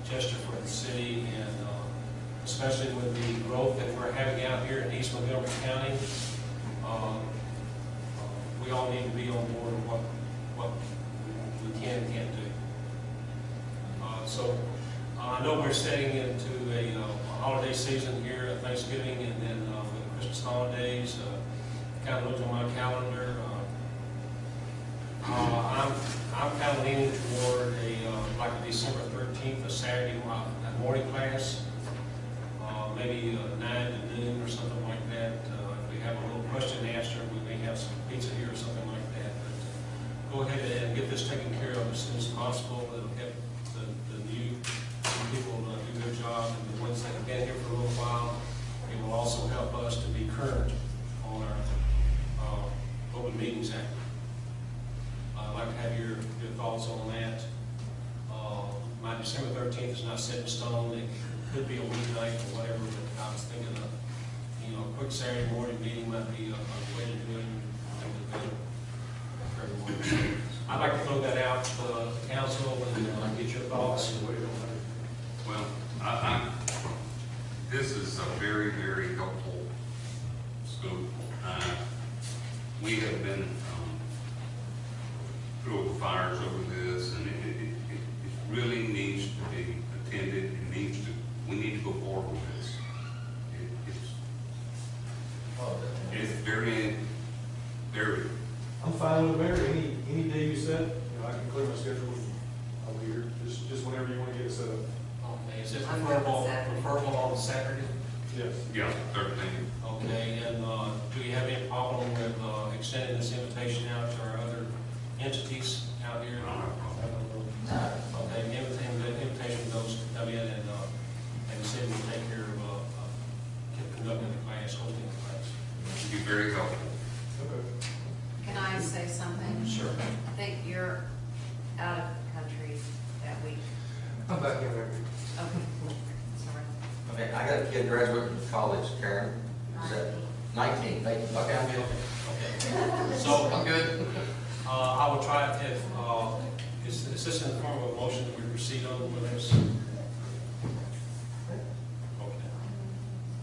Speaker 1: gesture for the city, and especially with the growth that we're having out here in East Montgomery County, we all need to be on board with what we can and can't do. So I know we're setting into a holiday season here at Thanksgiving, and then with the Christmas holidays. Kind of looked on my calendar. I'm kind of leaning toward like a December 13th, a Saturday morning class. maybe 9 to noon or something like that. If we have a little question and answer, we may have some pizza here or something like that. But go ahead and get this taken care of as soon as possible. It'll help the new people do their job, and the ones that have been here for a little while. It will also help us to be current on our Open Meetings Act. I'd like to have your thoughts on that. My December 13th is not set in stone. It could be a weeknight or whatever, but I was thinking a quick Saturday morning meeting might be a way to do it and make it better for everyone. So I'd like to throw that out to the council and get your thoughts.
Speaker 4: Well, this is a very, very helpful scoop. We have been through the fires over this, and it really needs to be attended. We need to go forward with this. It's very, very.
Speaker 5: I'm fine with the mayor, any day you set, I can clear my schedule, I'll be here, just whenever you want to get it set up.
Speaker 1: Okay, is it
Speaker 7: I'm good with
Speaker 1: preferable on Saturday?
Speaker 5: Yes.
Speaker 4: Yeah, 13.
Speaker 1: Okay, and do you have any problem with extending this invitation out to our other entities out here? Okay, the invitation goes to come in and the city will take care of conducting the class, hosting the class.
Speaker 4: It'd be very helpful.
Speaker 5: Okay.
Speaker 3: Can I say something?
Speaker 1: Sure.
Speaker 3: I think you're out of the country that week.
Speaker 5: I'm back in there.
Speaker 3: Okay, sorry.
Speaker 2: Okay, I got a kid graduating from college, Karen. Is that 19? Thank you. Okay, I'm good.
Speaker 1: Okay. So
Speaker 2: I'm good.
Speaker 1: I will try if, is this in the form of a motion that we proceed on with this? Okay.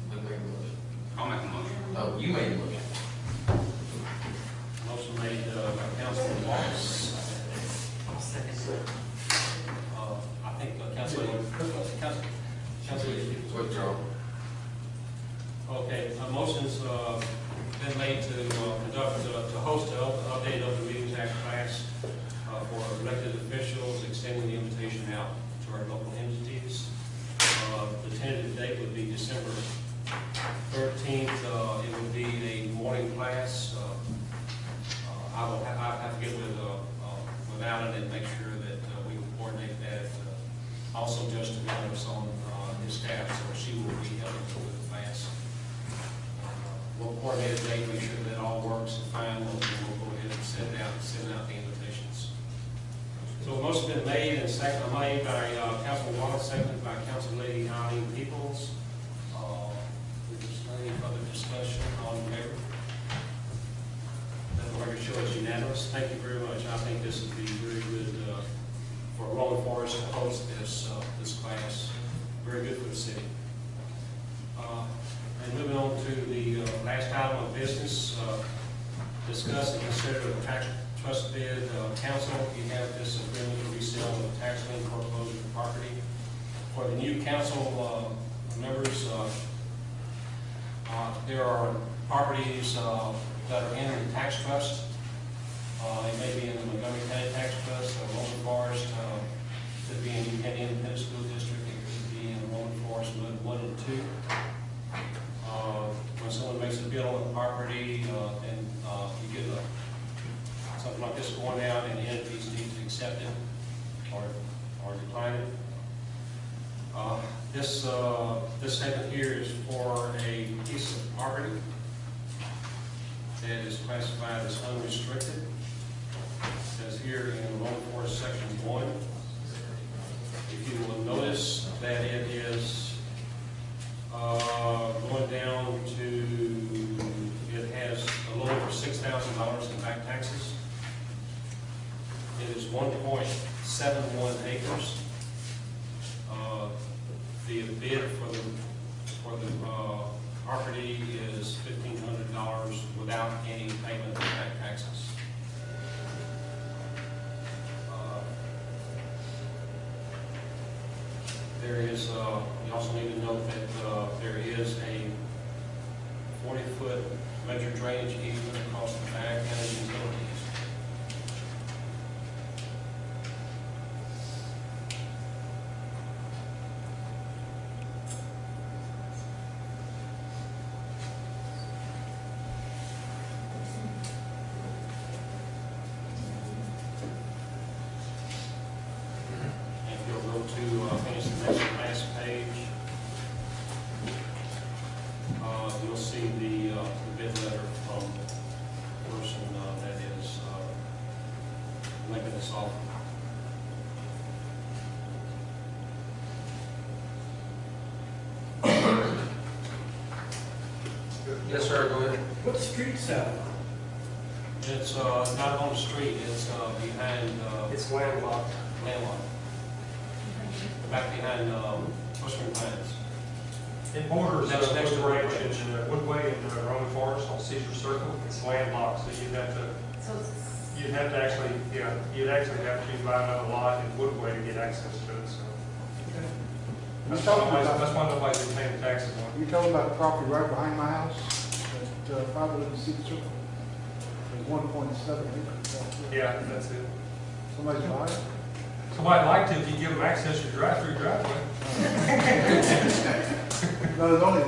Speaker 2: Who made the motion?
Speaker 4: I'll make a motion.
Speaker 2: Oh, you made the motion.
Speaker 1: Motion made by Councilman Wallace.
Speaker 7: I'll second it.
Speaker 1: I think Councilman.
Speaker 2: Withdraw.
Speaker 1: Okay, a motion's been made to host an updated Open Meetings Act class for elected officials, extending the invitation out to our local entities. The tentative date would be December 13th. It would be a morning class. I'll have to get with Alan and make sure that we can coordinate that. Also, Justin Miller on his staff, so she will be helping with the class. We'll coordinate a date, make sure that all works and fine, we'll go ahead and send out the invitations. So a motion's been made and seconded by Councilman Wallace, seconded by Council Lady Eileen Peoples. Is there any further discussion on the favor? Let the record show it's unanimous. Thank you very much. I think this would be very good for Rolling Forest to host this class. Very good for the city. And moving on to the last item of business, discuss and consider the tax trust bid. Council, you have this agreement to resell the tax lien foreclosure property. For the new council members, there are properties that are in the tax trust. It may be in the Montgomery County Tax Trust, or Rolling Forest, could be in the County Independent School District, it could be in Rolling Forest, 1 and 2. When someone makes a bid on the property, and you get something like this going out, and the entities need to accept it or decline it. This statement here is for a piece of property that is classified as unrestricted. It says here in Rolling Forest Section 1. If you will notice that it is going down to, it has a little over $6,000 in back taxes. It is 1.71 acres. The bid for the property is $1,500 without any payment of back taxes. There is, you also need to note that there is a 40-foot major drainage easement across the back and utilities.
Speaker 2: Yes, sir, go ahead.
Speaker 8: What street's that?
Speaker 1: It's, not on the street, it's, behind,
Speaker 6: It's landlocked.
Speaker 1: Landlocked. Back behind, Bushman Pines.
Speaker 6: It borders
Speaker 1: That's next to
Speaker 6: Wood Ranch
Speaker 1: Woodbridge.
Speaker 6: and Woodway and Roman Forest on Caesar Circle. It's landlocked, so
Speaker 3: So it's,
Speaker 6: you'd have to actually, yeah, you'd actually have to buy another lot in Woodway to get access to it, so. That's why nobody's been paying taxes on
Speaker 8: You talking about the property right behind my house, at 511 Circle? There's 1.7 acres.
Speaker 6: it. Yeah, that's it.
Speaker 8: Somebody's buying it?
Speaker 6: Somebody'd like to, if you give them access to drive-through driveway.
Speaker 8: No, there's only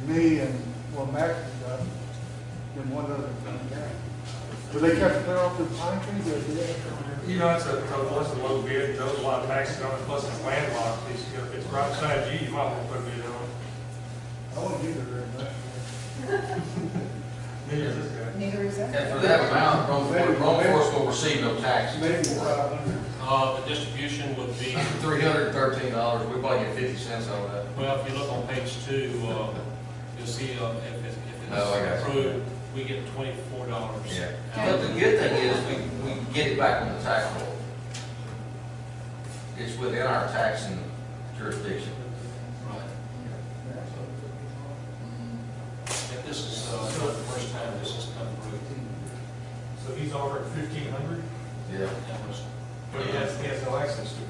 Speaker 8: me and, well, Max has got it, and one other guy. But they kept clear off the pine trees, or did they?
Speaker 6: You know, it's a low bid, those a lot of taxes on it, plus it's landlocked. It's, you know, if it's right beside you, you might want to put a bid on it.
Speaker 8: I wouldn't either very much.
Speaker 6: Neither is this guy.
Speaker 7: Neither is that.
Speaker 2: And for that amount, Rome Forest will receive no taxes.
Speaker 8: Maybe 500.
Speaker 1: The distribution would be,
Speaker 2: $313, we probably get 50 cents out of that.
Speaker 1: well, if you look on page 2, you'll see, if
Speaker 2: Oh, I got
Speaker 1: it's
Speaker 2: you.
Speaker 1: approved, we get $24.
Speaker 2: But the good thing is, we get it back on the tax roll. It's within our taxing jurisdiction.
Speaker 1: Right. If this is, not the first time this has come through.
Speaker 6: So he's offering 1,500,
Speaker 2: Yeah.
Speaker 1: That was,
Speaker 6: but he has no access to it.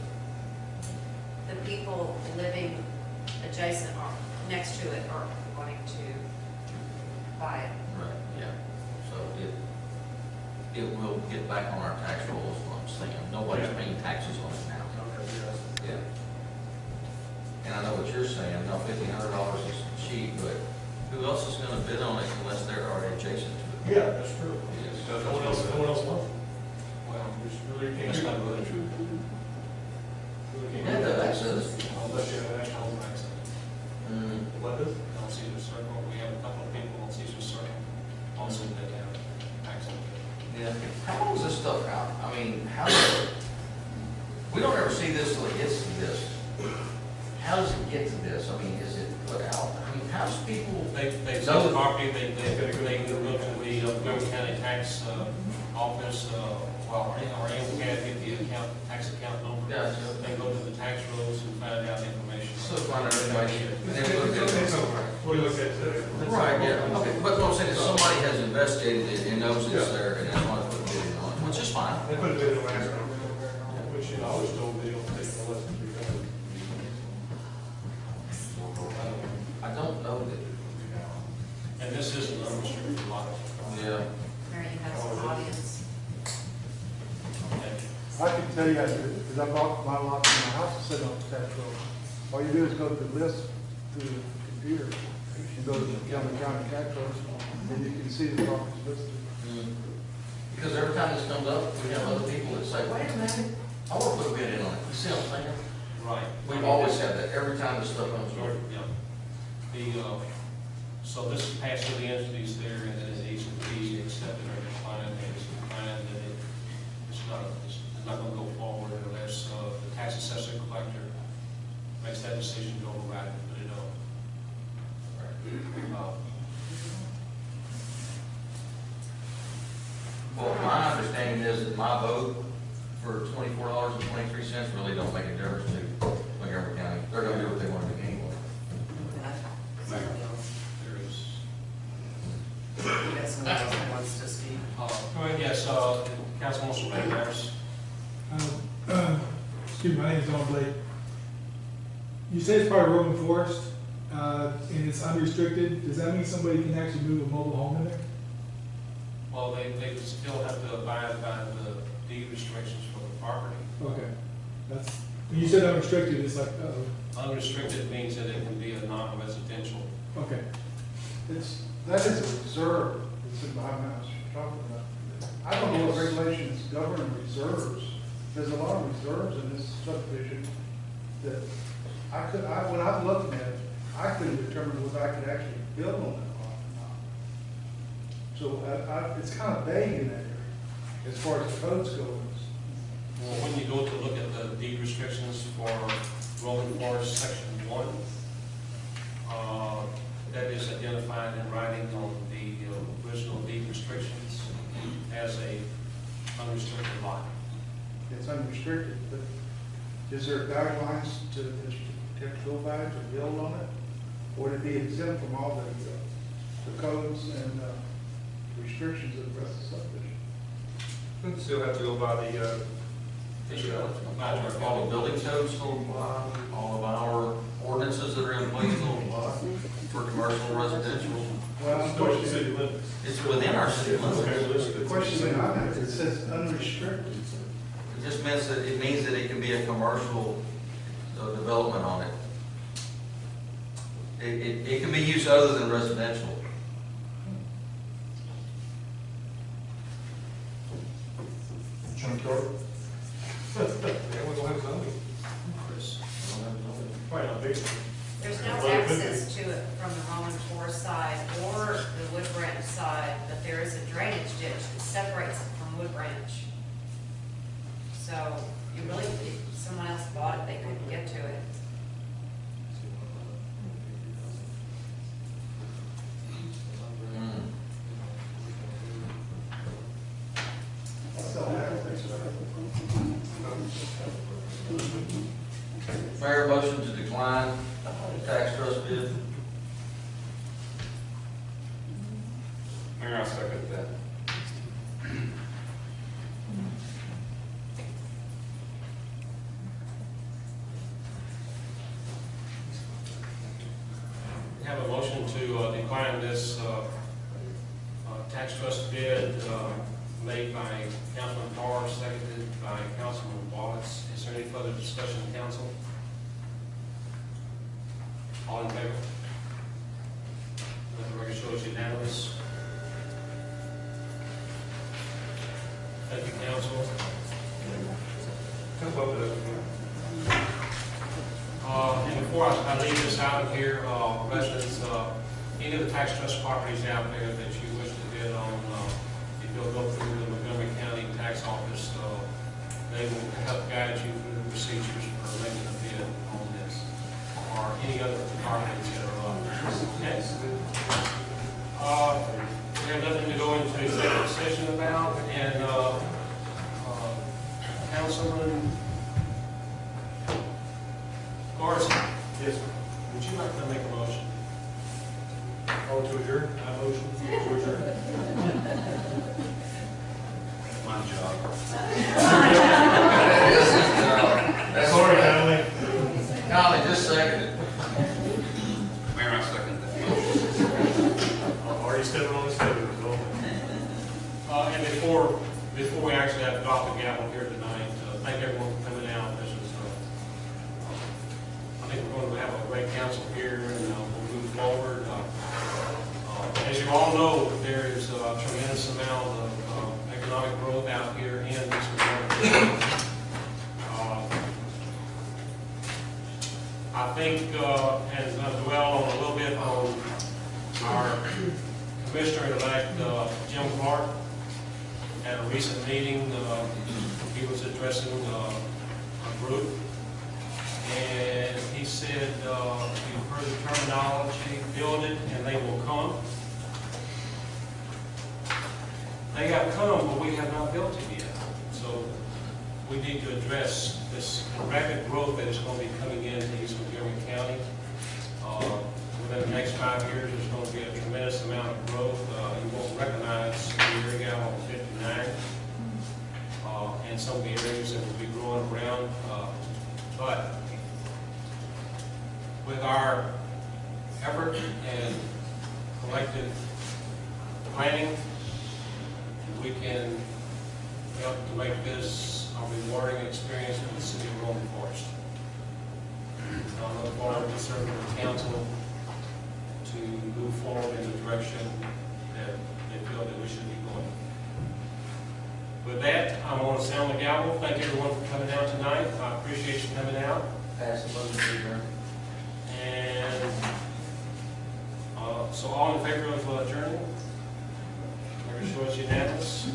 Speaker 3: the people living adjacent or next to it are wanting to buy it.
Speaker 2: Right, yeah. So it will get back on our tax roll, is what I'm saying. Nobody's paying taxes on it now. Yeah. And I know what you're saying, no, $1,500 is cheap, but who else is gonna bid on it unless they're already adjacent to it?
Speaker 6: Yeah, that's true.
Speaker 2: Yes.
Speaker 6: No one else wants it.
Speaker 1: well,
Speaker 6: There's really can't
Speaker 1: that's
Speaker 6: do
Speaker 1: not
Speaker 6: that.
Speaker 1: really true.
Speaker 2: Yeah, the access.
Speaker 1: Unless you have national access.
Speaker 6: What does?
Speaker 1: On Caesar Circle, we have a couple of people on Caesar Circle also that have access.
Speaker 2: Yeah. How long is this stuff out? I mean, we don't ever see this till it gets to this. How does it get to this? I mean, is it put out? I mean, how does people?
Speaker 1: They
Speaker 2: No.
Speaker 1: sell the property, they go to the Montgomery County Tax Office, or anyone can get the account, tax account number.
Speaker 2: Gotcha.
Speaker 1: They go to the tax rolls and find out the information.
Speaker 2: So find out everybody. And then we look at it.
Speaker 6: It's over. We look at the.
Speaker 2: Right, yeah, okay, but what I'm saying is somebody has investigated it and knows it's there, and that's why they put a bid on it, which is fine.
Speaker 6: They put a bid in the last one, which you always told me, don't take no less than 300.
Speaker 2: I don't know that.
Speaker 1: And this is an unrestricted lot.
Speaker 2: Yeah.
Speaker 3: Mary, you have some audience.
Speaker 1: Okay.
Speaker 8: I can tell you, because I bought my lot in my house, it's sitting on the tax roll. All you do is go to the list through the computer, you go to the county tax rolls, and you can see the properties listed.
Speaker 2: Because every time this comes up, we have other people that say, wait a minute, I want to put a bid in on it. You see what I'm saying?
Speaker 1: Right.
Speaker 2: We've always had that, every time this stuff comes up.
Speaker 1: Yeah. So this is passed to the entities there, and then it needs to be accepted or declined, and it's declined, and it's not gonna go forward unless, the tax assessor collector makes that decision, go right and put it on.
Speaker 2: Well, my understanding is that my vote for $24.23 really don't make a difference to Montgomery County. They're gonna do what they want to do anyway.
Speaker 1: There is,
Speaker 7: Yes, someone else that wants to speak.
Speaker 1: yes, Councilman Harris.
Speaker 9: Excuse me, my name is Don Blake. You say it's part of Roman Forest, and it's unrestricted. Does that mean somebody can actually move a mobile home in there?
Speaker 1: Well, they still have to abide by the deed restrictions for the property.
Speaker 9: Okay, that's, when you said unrestricted, it's like,
Speaker 1: Unrestricted means that it can be a non-residential.
Speaker 9: okay.
Speaker 8: That is a reserve that's in behind my house you're talking about. I don't know what regulations govern reserves. There's a lot of reserves in this subdivision that when I'm looking at it, I couldn't determine whether I could actually build on that lot or not. So it's kind of vague in that area as far as the codes go.
Speaker 1: Well, when you go to look at the deed restrictions for Rolling Forest Section 1, that is identified identified in writing on the original deed restrictions as a unrestricted lot.
Speaker 8: It's unrestricted, but is there guidelines to, that you have to go by to build on it? Or would it be exempt from all the codes and restrictions of the rest of the subdivision?
Speaker 6: We'd still have to go by the,
Speaker 2: All the building codes still apply, all of our ordinances that are in place still apply for commercial and residential.
Speaker 8: Well, I'm
Speaker 5: Still in
Speaker 8: questioning,
Speaker 5: city limits.
Speaker 2: It's within our city limits.
Speaker 8: the question I have, it says unrestricted.
Speaker 2: It just means that, it means that it can be a commercial development on it. It can be used other than residential.
Speaker 5: Junkyard? Yeah, we don't have zoning.
Speaker 1: Chris?
Speaker 5: Probably not big.
Speaker 3: There's no access to it from the Roman Forest side or the Wood Branch side, but there is a drainage ditch that separates it from Wood Branch. So you really, if someone else bought it, they couldn't get to it.
Speaker 2: Mayor, motion to decline tax trust bid.
Speaker 4: Mayor, I second that.
Speaker 1: We have a motion to decline this tax trust bid made by Councilman Barr, seconded by Councilman Wallace. Is there any further discussion in council? All in favor? Let the record show it's unanimous. Thank you, council.
Speaker 6: come up with it.
Speaker 1: And before I leave this out of here, residents, any of the tax trust properties out there that you wish to bid on, if you'll go through the Montgomery County Tax Office, they will help guide you through the procedures for making a bid on this, or any other properties that are up. Okay? We have nothing to go into executive session about, and Councilman Garza,
Speaker 5: Yes, sir.
Speaker 1: would you like to make a motion?
Speaker 5: Oh, to adjourn? I motion to adjourn.
Speaker 4: My job.
Speaker 5: Sorry, Natalie.
Speaker 2: Conley, just second it.
Speaker 4: Mayor, I second that.
Speaker 5: Already stepping on the step,
Speaker 1: And before we actually have to drop the gavel here tonight, thank everyone for coming out. This is, I think we're going to have a great council here, and we'll move forward. As you all know, there is a tremendous amount of economic growth out here in this area. I think, and dwell on a little bit on our Commissioner-elect Jim Clark. At a recent meeting, he was addressing a group, and he said, you've heard the terminology, build it and they will come. They have come, but we have not built it yet. So we need to address this rapid growth that is going to be coming into East Montgomery County. Within the next 5 years, there's going to be a tremendous amount of growth. You won't recognize the area out on 59 and some of the areas that will be growing around. But with our effort and collective planning, we can help to make this a rewarding experience for the city of Rolling Forest. I look forward to serving the council to move forward in the direction that they feel that we should be going. With that, I'm going to sound the gavel. Thank everyone for coming out tonight. I appreciate you coming out.
Speaker 2: Pass the motion to adjourn.
Speaker 1: And so all in favor of adjourning? Make sure it's unanimous.